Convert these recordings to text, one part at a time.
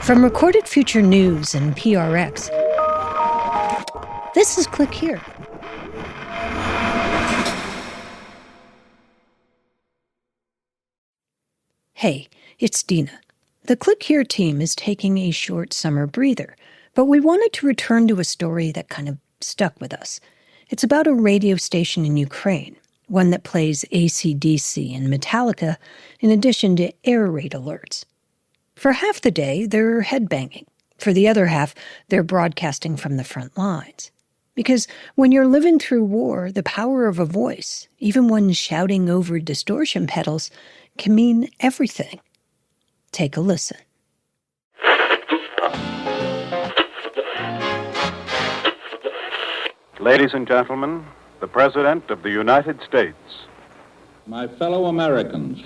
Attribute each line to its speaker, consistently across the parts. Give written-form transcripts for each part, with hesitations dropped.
Speaker 1: From Recorded Future News and PRX, this is Click Here. Hey, it's Dina. The Click Here team is taking a short summer breather, but we wanted to return to a story that kind of stuck with us. It's about a radio station in Ukraine, one that plays AC/DC and Metallica in addition to air raid alerts. For half the day, they're headbanging. For the other half, they're broadcasting from the front lines. Because when you're living through war, the power of a voice, even one shouting over distortion pedals, can mean everything. Take a listen.
Speaker 2: Ladies and gentlemen, the President of the United States.
Speaker 3: My fellow Americans,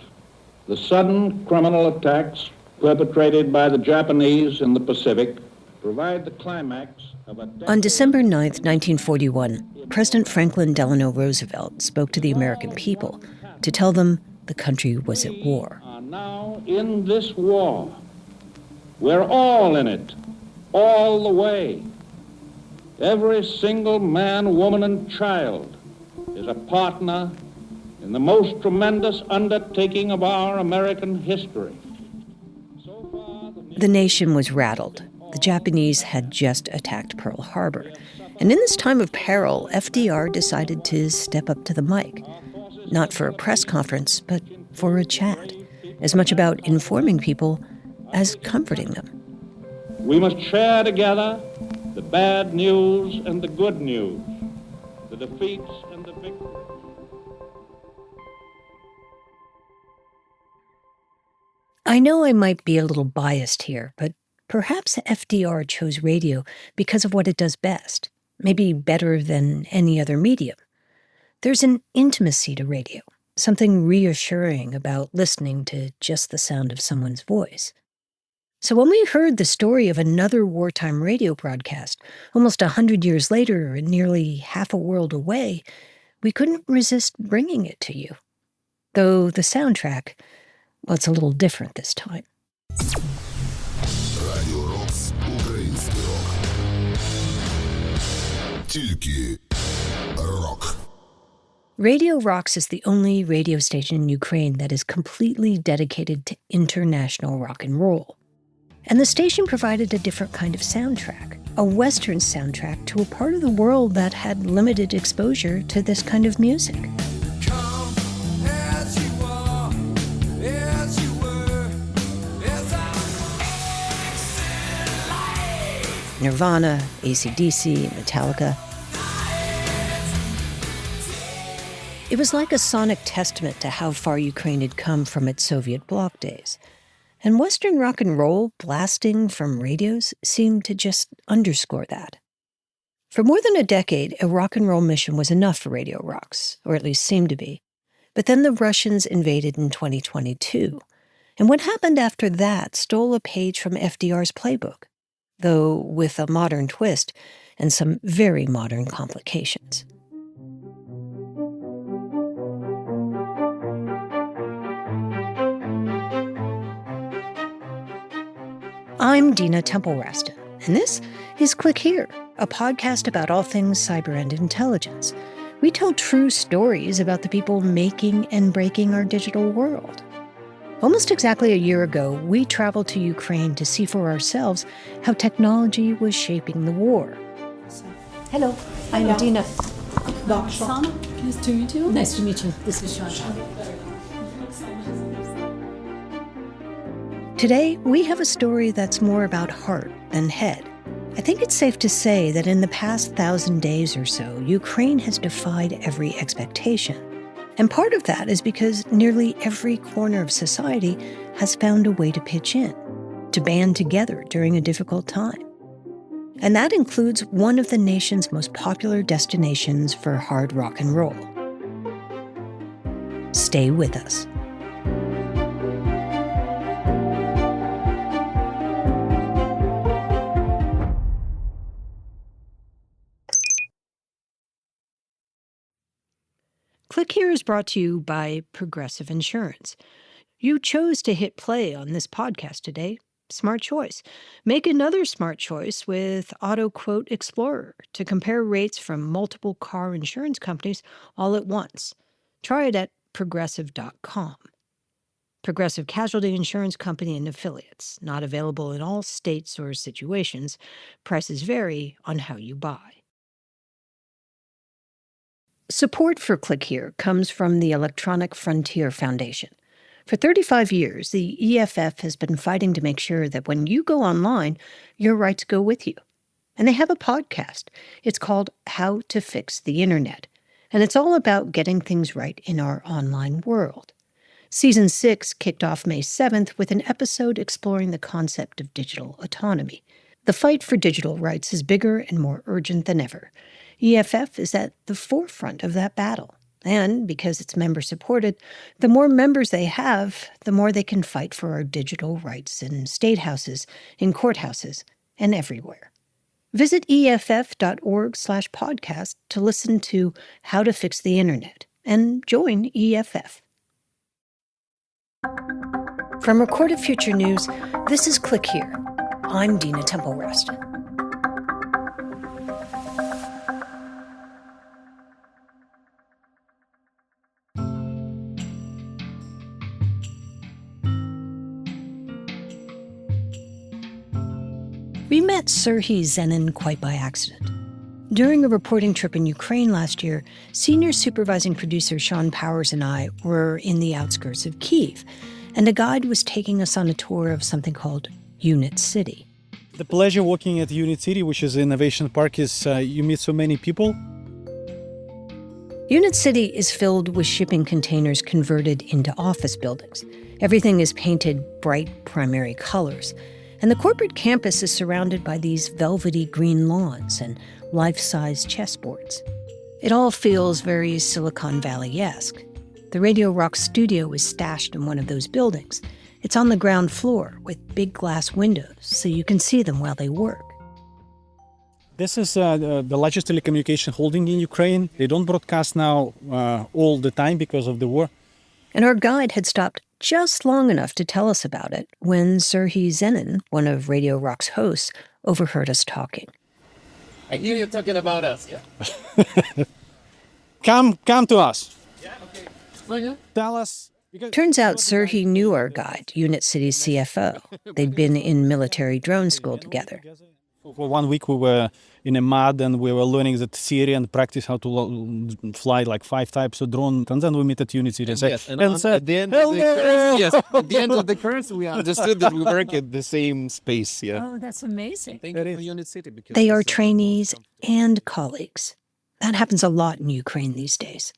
Speaker 3: the sudden criminal attacks perpetrated by the Japanese in the Pacific provide the climax of a...
Speaker 1: On December 9th, 1941, President Franklin Delano Roosevelt spoke to the American people to tell them the country was at war.
Speaker 3: We are now in this war. We're all in it, all the way. Every single man, woman, and child is a partner in the most tremendous undertaking of our American history.
Speaker 1: The nation was rattled. The Japanese had just attacked Pearl Harbor. And in this time of peril, FDR decided to step up to the mic. Not for a press conference, but for a chat. As much about informing people as comforting them.
Speaker 3: We must share together the bad news and the good news, the defeats and the victories.
Speaker 1: I know I might be a little biased here, but perhaps FDR chose radio because of what it does best, maybe better than any other medium. There's an intimacy to radio, something reassuring about listening to just the sound of someone's voice. So when we heard the story of another wartime radio broadcast, almost 100 years later and nearly half a world away, we couldn't resist bringing it to you. Though the soundtrack, well, it's a little different this time.
Speaker 4: Radio ROKS, український рок. Тільки рок.
Speaker 1: Radio ROKS is the only radio station in Ukraine that is completely dedicated to international rock and roll. And the station provided a different kind of soundtrack, a Western soundtrack to a part of the world that had limited exposure to this kind of music. Nirvana, AC/DC, Metallica. It was like a sonic testament to how far Ukraine had come from its Soviet bloc days. And Western rock and roll blasting from radios seemed to just underscore that. For more than a decade, a rock and roll mission was enough for Radio ROKS, or at least seemed to be. But then the Russians invaded in 2022. And what happened after that stole a page from FDR's playbook, though with a modern twist and some very modern complications. I'm Dina Temple-Raston, and this is Click Here, a podcast about all things cyber and intelligence. We tell true stories about the people making and breaking our digital world. Almost exactly a year ago, we traveled to Ukraine to see for ourselves how technology was shaping the war. Hello, I'm Dina.
Speaker 5: Oksana, nice to meet you.
Speaker 1: Nice to meet you. This is Sean. Today, we have a story that's more about heart than head. I think it's safe to say that in the past 1,000 days or so, Ukraine has defied every expectation. And part of that is because nearly every corner of society has found a way to pitch in, to band together during a difficult time. And that includes one of the nation's most popular destinations for hard rock and roll. Stay with us. Click Here is brought to you by Progressive Insurance. You chose to hit play on this podcast today, Smart choice. Make another smart choice with Auto Quote Explorer to compare rates from multiple car insurance companies all at once. Try it at progressive.com. Progressive Casualty Insurance Company and Affiliates. Not available in all states or situations. Prices vary on how you buy. Support for Click Here comes from the Electronic Frontier Foundation. For 35 years, the EFF has been fighting to make sure that when you go online, your rights go with you. And they have a podcast. It's called How to Fix the Internet. And it's all about getting things right in our online world. Season 6 kicked off May 7th with an episode exploring the concept of digital autonomy. The fight for digital rights is bigger and more urgent than ever. EFF is at the forefront of that battle. And because it's member-supported, the more members they have, the more they can fight for our digital rights in state houses, in courthouses, and everywhere. Visit EFF.org/podcast to listen to How to Fix the Internet and join EFF. From Recorded Future News, this is Click Here. I'm Dina Temple-Raston. We met Serhii Zenin quite by accident. During a reporting trip in Ukraine last year, senior supervising producer Sean Powers and I were in the outskirts of Kyiv, and a guide was taking us on a tour of something called Unit City.
Speaker 6: The pleasure working at Unit City, which is an innovation park, is you meet so many people.
Speaker 1: Unit City is filled with shipping containers converted into office buildings. Everything is painted bright primary colors. And the corporate campus is surrounded by these velvety green lawns and life-size chessboards. It all feels very Silicon Valley-esque. The Radio ROKS studio is stashed in one of those buildings. It's on the ground floor with big glass windows so you can see them while they work.
Speaker 6: This is the largest telecommunication holding in Ukraine. They don't broadcast now all the time because of the war.
Speaker 1: And our guide had stopped just long enough to tell us about it when Serhii Zenin, one of Radio ROKS' hosts, overheard us talking.
Speaker 7: I hear you talking about us, yeah?
Speaker 6: Come to us.
Speaker 7: Yeah, okay.
Speaker 6: Tell us.
Speaker 1: Turns out Serhii knew our guide, Unit City's CFO. They'd been in military drone school together.
Speaker 6: For 1 week we were in a mud and we were learning the theory and practice how to fly like 5 types of drone. And then we met at Unit City
Speaker 7: At the end of the course, we understood that we work at the same space. Yeah.
Speaker 1: Oh, that's amazing.
Speaker 7: Thank you for Unit City. Because
Speaker 1: they are trainees and colleagues. That happens a lot in Ukraine these days.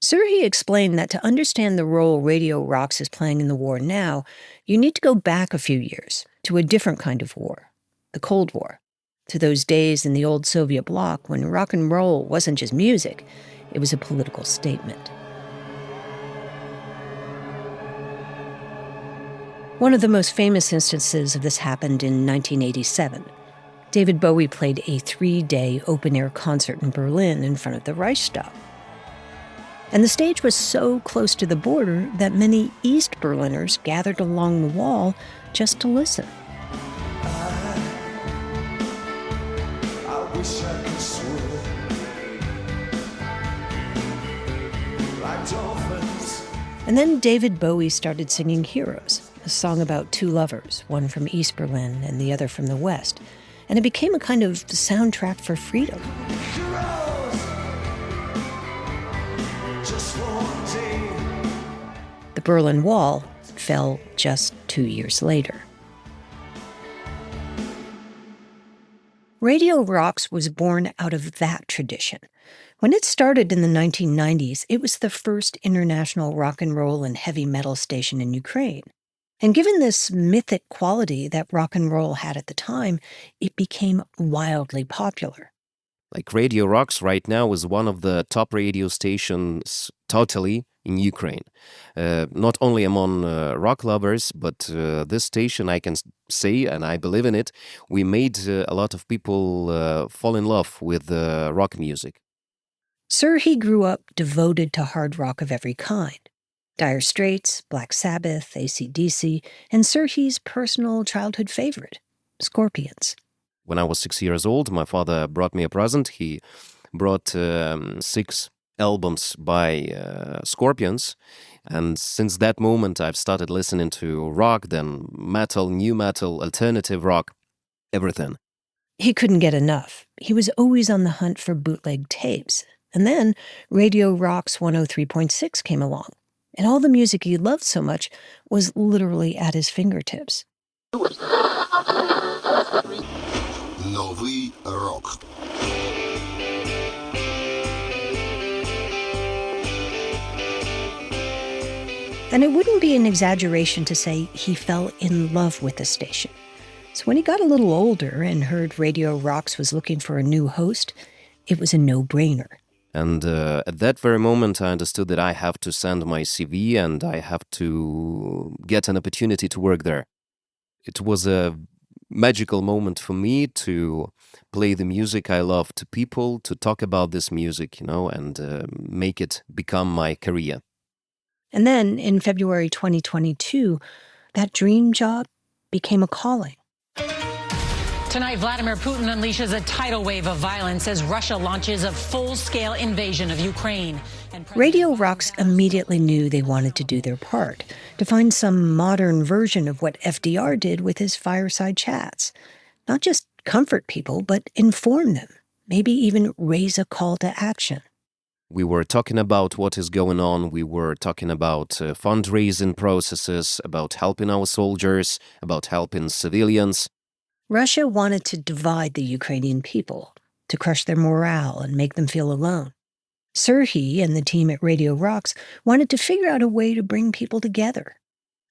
Speaker 1: Serhii explained that to understand the role Radio ROKS is playing in the war now, you need to go back a few years to a different kind of war. The Cold War, to those days in the old Soviet bloc when rock and roll wasn't just music, it was a political statement. One of the most famous instances of this happened in 1987. David Bowie played a 3-day open-air concert in Berlin in front of the Reichstag. And the stage was so close to the border that many East Berliners gathered along the wall just to listen. And then David Bowie started singing Heroes, a song about 2 lovers, one from East Berlin and the other from the West. And it became a kind of soundtrack for freedom. The Berlin Wall fell just 2 years later. Radio ROKS was born out of that tradition. When it started in the 1990s, it was the first international rock and roll and heavy metal station in Ukraine. And given this mythic quality that rock and roll had at the time, it became wildly popular.
Speaker 7: Like Radio ROKS right now is one of the top radio stations totally in Ukraine. Not only among rock lovers, but this station, I can say, and I believe in it, we made a lot of people fall in love with rock music.
Speaker 1: Serhii grew up devoted to hard rock of every kind. Dire Straits, Black Sabbath, AC/DC, and Serhii's personal childhood favorite, Scorpions.
Speaker 7: When I was 6 years old, my father brought me a present. He brought 6 albums by Scorpions. And since that moment, I've started listening to rock, then metal, new metal, alternative rock, everything.
Speaker 1: He couldn't get enough. He was always on the hunt for bootleg tapes. And then Radio ROKS 103.6 came along. And all the music he loved so much was literally at his fingertips.
Speaker 4: Новий рок.
Speaker 1: And it wouldn't be an exaggeration to say he fell in love with the station. So when he got a little older and heard Radio ROKS was looking for a new host, it was a no-brainer.
Speaker 7: And at that very moment, I understood that I have to send my CV and I have to get an opportunity to work there. It was a magical moment for me to play the music I love to people, to talk about this music, and make it become my career.
Speaker 1: And then, in February 2022, that dream job became a calling.
Speaker 8: Tonight, Vladimir Putin unleashes a tidal wave of violence as Russia launches a full-scale invasion of Ukraine.
Speaker 1: Radio ROKS immediately knew they wanted to do their part, to find some modern version of what FDR did with his fireside chats. Not just comfort people, but inform them, maybe even raise a call to action.
Speaker 7: We were talking about what is going on. We were talking about fundraising processes, about helping our soldiers, about helping civilians.
Speaker 1: Russia wanted to divide the Ukrainian people, to crush their morale and make them feel alone. Serhii and the team at Radio ROKS wanted to figure out a way to bring people together.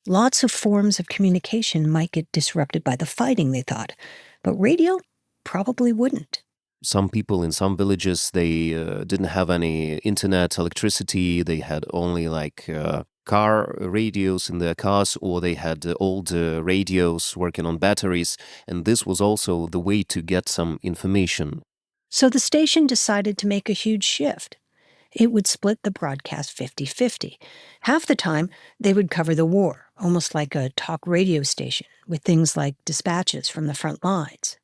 Speaker 1: Lots of forms of communication might get disrupted by the fighting, they thought, but radio probably wouldn't.
Speaker 7: Some people in some villages, they didn't have any internet, electricity. They had only car radios in their cars, or they had old radios working on batteries. And this was also the way to get some information.
Speaker 1: So the station decided to make a huge shift. It would split the broadcast 50-50. Half the time, they would cover the war, almost like a talk radio station, with things like dispatches from the front lines.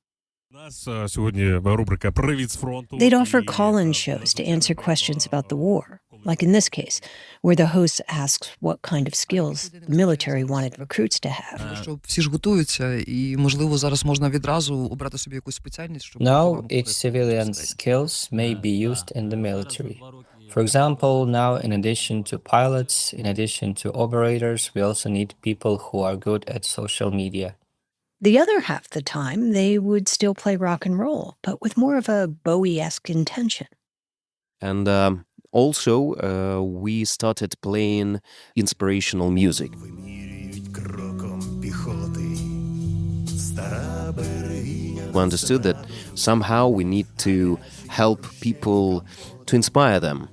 Speaker 1: They'd offer call-in shows to answer questions about the war, like in this case, where the host asks what kind of skills the military wanted recruits to have.
Speaker 9: Now, each civilian's skills may be used in the military. For example, now in addition to pilots, in addition to operators, we also need people who are good at social media.
Speaker 1: The other half the time, they would still play rock and roll, but with more of a Bowie-esque intention.
Speaker 7: And also, we started playing inspirational music. We understood that somehow we need to help people, to inspire them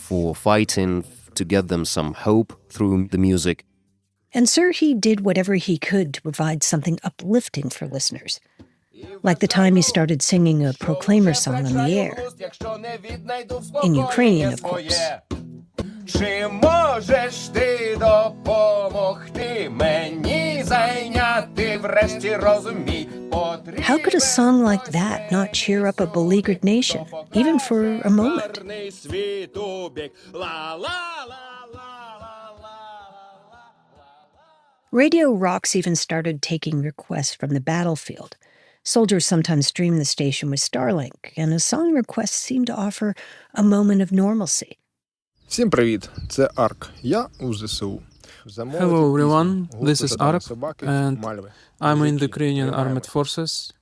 Speaker 7: for fighting, to get them some hope through the music.
Speaker 1: And Serhii did whatever he could to provide something uplifting for listeners. Like the time he started singing a Proclaimer song on the air. In Ukrainian, of course. How could a song like that not cheer up a beleaguered nation, even for a moment? Radio ROKS even started taking requests from the battlefield. Soldiers sometimes streamed the station with Starlink, and a song request seemed to offer a moment of normalcy.
Speaker 10: Всім привіт, це Арк. Я у ЗСУ.
Speaker 11: Hello everyone, this is Ark, and I'm in the Ukrainian Armed Forces.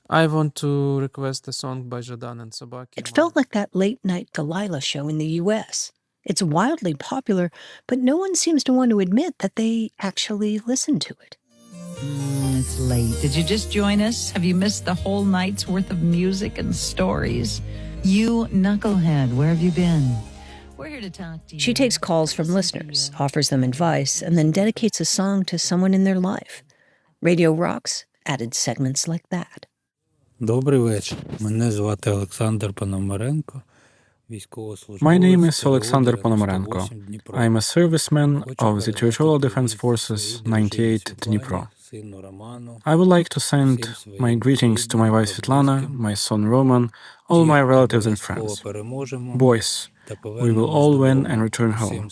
Speaker 11: I want to request a song by Жадан and Собaki.
Speaker 1: It felt like that late-night Delilah show in the U.S. It's wildly popular, but no one seems to want to admit that they actually listen to it.
Speaker 12: It's late. Did you just join us? Have you missed the whole night's worth of music and stories? You knucklehead, where have you been? We're here to talk to you.
Speaker 1: She takes calls from listeners, offers them advice, and then dedicates a song to someone in their life. Radio ROKS added segments like that.
Speaker 13: Добрий вечір. Мене звати Олександр Пономаренко. My name is Alexander Ponomarenko. I am a serviceman of the Territorial Defense Forces 98 Dnipro. I would like to send my greetings to my wife Svetlana, my son Roman, all my relatives and friends. Boys, we will all win and return home.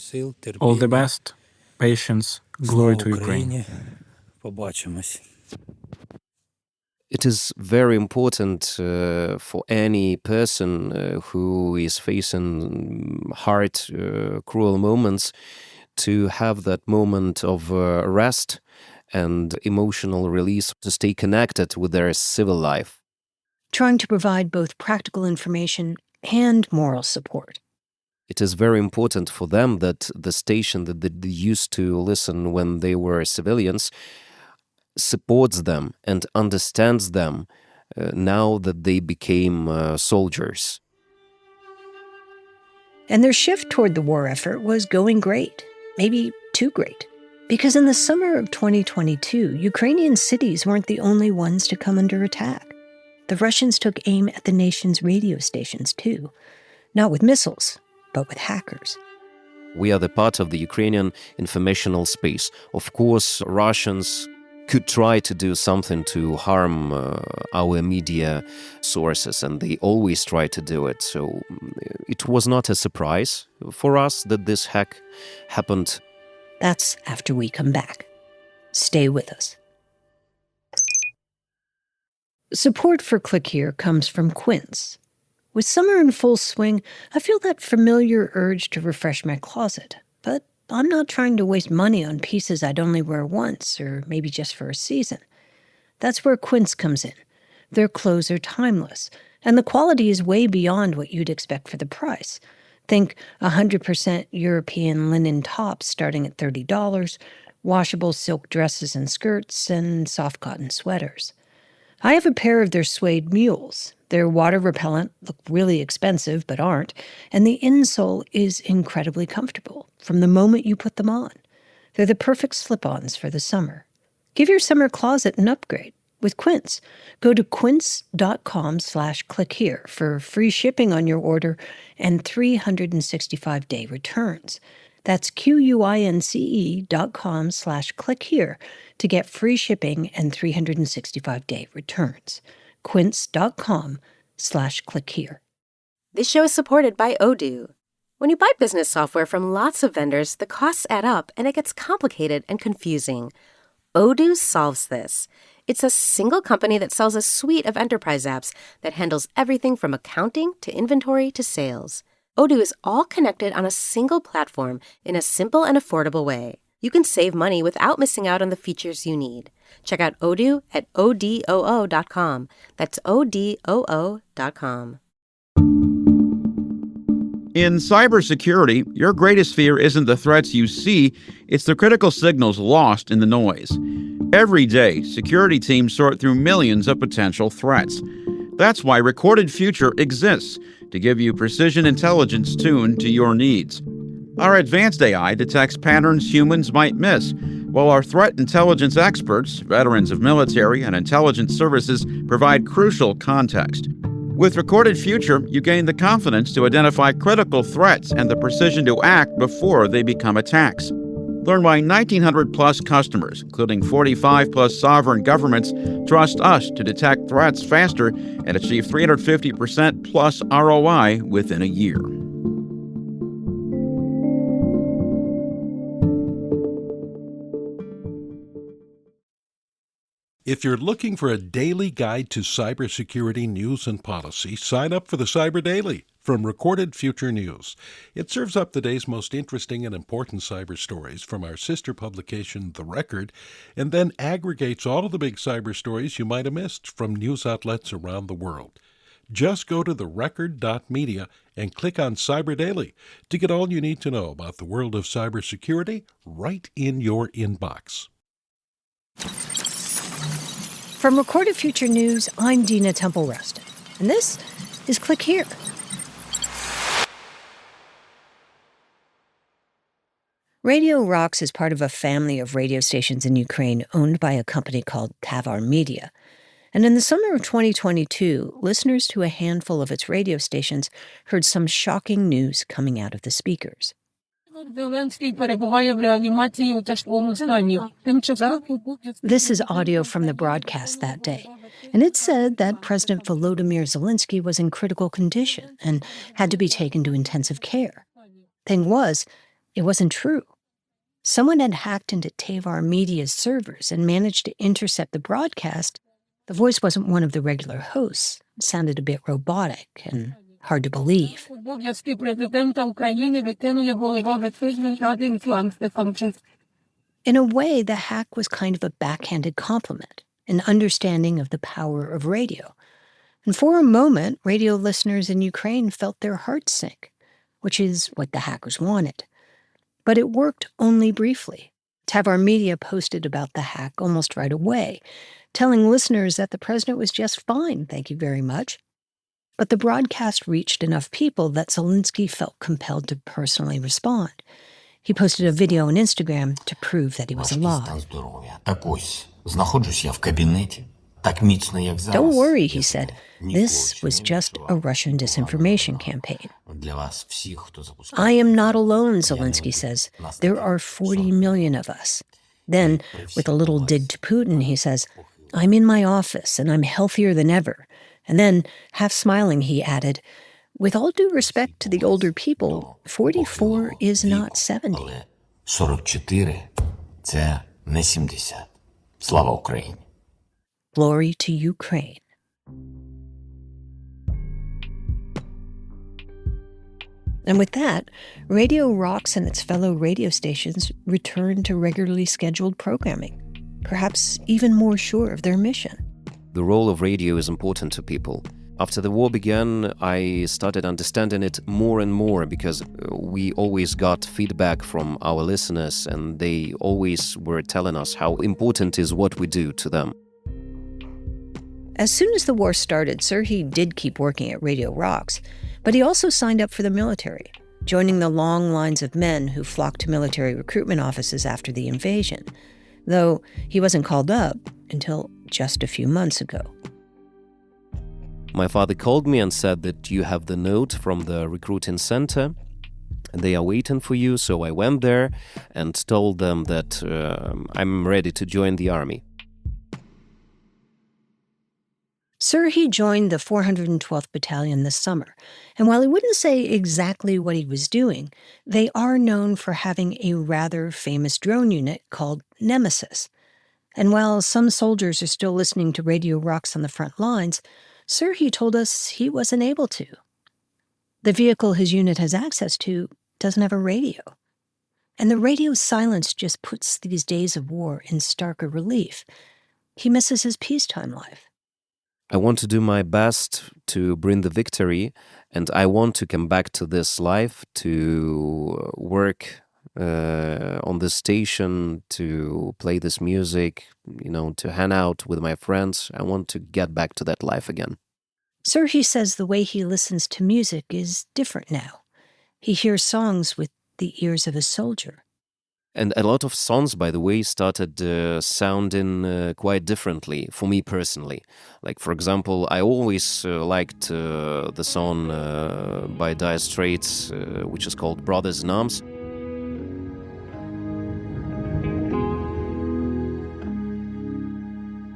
Speaker 13: All the best, patience, glory to Ukraine.
Speaker 7: It is very important for any person who is facing hard, cruel moments to have that moment of rest and emotional release to stay connected with their civil life.
Speaker 1: Trying to provide both practical information and moral support.
Speaker 7: It is very important for them that the station that they used to listen when they were civilians supports them and understands them now that they became soldiers.
Speaker 1: And their shift toward the war effort was going great, maybe too great. Because in the summer of 2022, Ukrainian cities weren't the only ones to come under attack. The Russians took aim at the nation's radio stations too, not with missiles, but with hackers.
Speaker 7: We are the part of the Ukrainian informational space. Of course, Russians could try to do something to harm our media sources, and they always try to do it. So it was not a surprise for us that this hack happened.
Speaker 1: That's after we come back. Stay with us. Support for Click Here comes from Quince. With summer in full swing, I feel that familiar urge to refresh my closet, but I'm not trying to waste money on pieces I'd only wear once, or maybe just for a season. That's where Quince comes in. Their clothes are timeless, and the quality is way beyond what you'd expect for the price. Think 100% European linen tops starting at $30, washable silk dresses and skirts, and soft cotton sweaters. I have a pair of their suede mules. They're water repellent, look really expensive but aren't, and the insole is incredibly comfortable from the moment you put them on. They're the perfect slip-ons for the summer. Give your summer closet an upgrade with Quince. Go to quince.com/clickhere for free shipping on your order and 365-day returns. That's QUINCE.com/clickhere to get free shipping and 365-day returns. Quince.com/clickhere.
Speaker 14: This show is supported by Odoo. When you buy business software from lots of vendors, the costs add up and it gets complicated and confusing. Odoo solves this. It's a single company that sells a suite of enterprise apps that handles everything from accounting to inventory to sales. Odoo is all connected on a single platform in a simple and affordable way. You can save money without missing out on the features you need. Check out Odoo at odoo.com. That's odoo.com.
Speaker 15: In cybersecurity, your greatest fear isn't the threats you see, it's the critical signals lost in the noise. Every day, security teams sort through millions of potential threats. That's why Recorded Future exists, to give you precision intelligence tuned to your needs. Our advanced AI detects patterns humans might miss, while our threat intelligence experts, veterans of military and intelligence services, provide crucial context. With Recorded Future, you gain the confidence to identify critical threats and the precision to act before they become attacks. Learn why 1,900-plus customers, including 45-plus sovereign governments, trust us to detect threats faster and achieve 350% plus ROI within a year.
Speaker 16: If you're looking for a daily guide to cybersecurity news and policy, sign up for the Cyber Daily from Recorded Future News. It serves up the day's most interesting and important cyber stories from our sister publication, The Record, and then aggregates all of the big cyber stories you might have missed from news outlets around the world. Just go to therecord.media and click on Cyber Daily to get all you need to know about the world of cybersecurity right in your inbox.
Speaker 1: From Recorded Future News, I'm Dina Temple-Rustin, and this is Click Here. Radio ROKS is part of a family of radio stations in Ukraine owned by a company called Tavar Media. And in the summer of 2022, listeners to a handful of its radio stations heard some shocking news coming out of the speakers. This is audio from the broadcast that day, and it said that President Volodymyr Zelensky was in critical condition and had to be taken to intensive care. Thing was, it wasn't true. Someone had hacked into Tavar Media's servers and managed to intercept the broadcast. The voice wasn't one of the regular hosts. It sounded a bit robotic and hard to believe. In a way, the hack was kind of a backhanded compliment, an understanding of the power of radio. And for a moment, radio listeners in Ukraine felt their hearts sink, which is what the hackers wanted. But it worked only briefly. Tavar Media posted about the hack almost right away, telling listeners that the president was just fine, thank you very much. But the broadcast reached enough people that Zelensky felt compelled to personally respond. He posted a video on Instagram to prove that he was alive. Don't worry, he said. This was just a Russian disinformation campaign. I am not alone, Zelensky says. There are 40 million of us. Then, with a little dig to Putin, he says, I'm in my office and I'm healthier than ever. And then, half smiling, he added, with all due respect to the older people, 44 is not 70.
Speaker 17: 44 – це не 70. Слава Україні.
Speaker 1: Glory to Ukraine. And with that, Radio ROKS and its fellow radio stations returned to regularly scheduled programming, perhaps even more sure of their mission.
Speaker 7: The role of radio is important to people. After the war began, I started understanding it more and more because we always got feedback from our listeners and they always were telling us how important is what we do to them.
Speaker 1: As soon as the war started, Serhii did keep working at Radio ROKS, but he also signed up for the military, joining the long lines of men who flocked to military recruitment offices after the invasion, though he wasn't called up until just a few months ago.
Speaker 7: My father called me and said that you have the note from the recruiting center and they are waiting for you, so I went there and told them that I'm ready to join the army.
Speaker 1: Serhii joined the 412th Battalion this summer, and while he wouldn't say exactly what he was doing, they are known for having a rather famous drone unit called Nemesis. And while some soldiers are still listening to Radio ROKS on the front lines, Serhii told us he wasn't able to. The vehicle his unit has access to doesn't have a radio. And the radio silence just puts these days of war in starker relief. He misses his peacetime life.
Speaker 7: I want to do my best to bring the victory, and I want to come back to this life, to work on this station, to play this music, to hang out with my friends. I want to get back to that life again.
Speaker 1: Serhii says the way he listens to music is different now. He hears songs with the ears of a soldier.
Speaker 7: And a lot of songs, by the way, started sounding quite differently for me personally. Like, for example, I always liked the song by Dire Straits, which is called Brothers in Arms.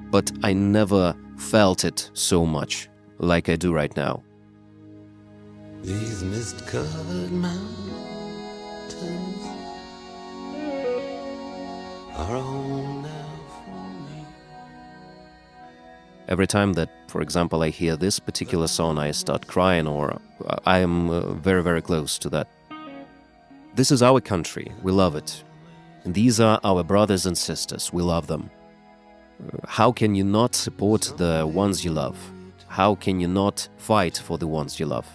Speaker 7: But I never felt it so much like I do right now.
Speaker 17: These mist-covered mountains are home now for me.
Speaker 7: Every time that, for example, I hear this particular song, I start crying, or I am very, very close to that. This is our country. We love it. And these are our brothers and sisters. We love them. How can you not support the ones you love? How can you not fight for the ones you love?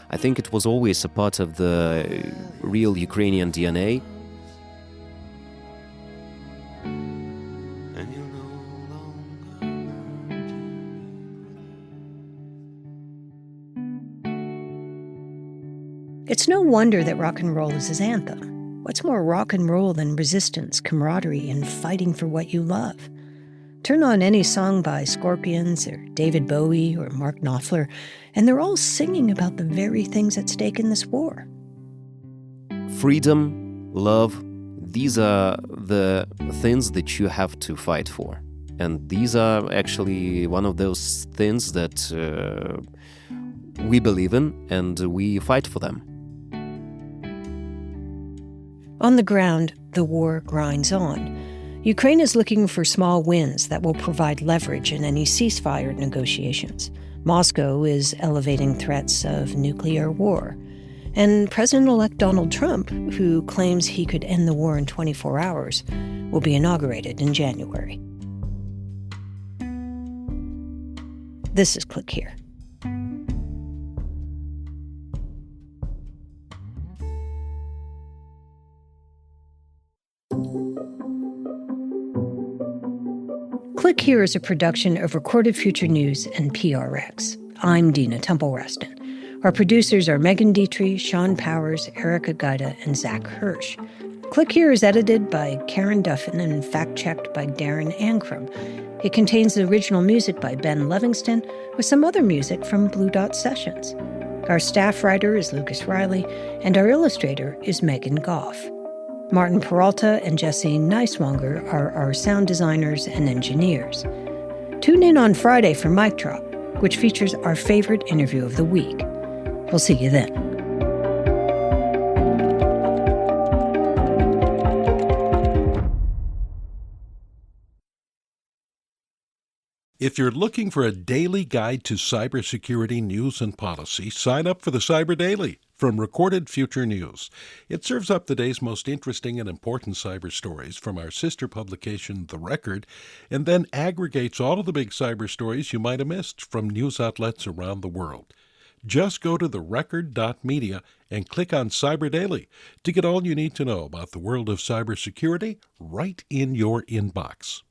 Speaker 7: I think it was always a part of the real Ukrainian DNA.
Speaker 1: It's no wonder that rock and roll is his anthem. What's more rock and roll than resistance, camaraderie, and fighting for what you love? Turn on any song by Scorpions or David Bowie or Mark Knopfler, and they're all singing about the very things at stake in this war.
Speaker 7: Freedom, love, these are the things that you have to fight for. And these are actually one of those things that we believe in and we fight for them.
Speaker 1: On the ground, the war grinds on. Ukraine is looking for small wins that will provide leverage in any ceasefire negotiations. Moscow is elevating threats of nuclear war. And President-elect Donald Trump, who claims he could end the war in 24 hours, will be inaugurated in January. This is Click Here. Click Here is a production of Recorded Future News and PRX. I'm Dina Temple-Raston. Our producers are Megan Dietrich, Sean Powers, Erica Gaida, and Zach Hirsch. Click Here is edited by Karen Duffin and fact-checked by Darren Ankrum. It contains the original music by Ben Livingston with some other music from Blue Dot Sessions. Our staff writer is Lucas Riley, and our illustrator is Megan Goff. Martin Peralta and Jesse Neiswanger are our sound designers and engineers. Tune in on Friday for Mic Drop, which features our favorite interview of the week. We'll see you then.
Speaker 16: If you're looking for a daily guide to cybersecurity news and policy, sign up for the Cyber Daily from Recorded Future News. It serves up the day's most interesting and important cyber stories from our sister publication, The Record, and then aggregates all of the big cyber stories you might have missed from news outlets around the world. Just go to therecord.media and click on Cyber Daily to get all you need to know about the world of cybersecurity right in your inbox.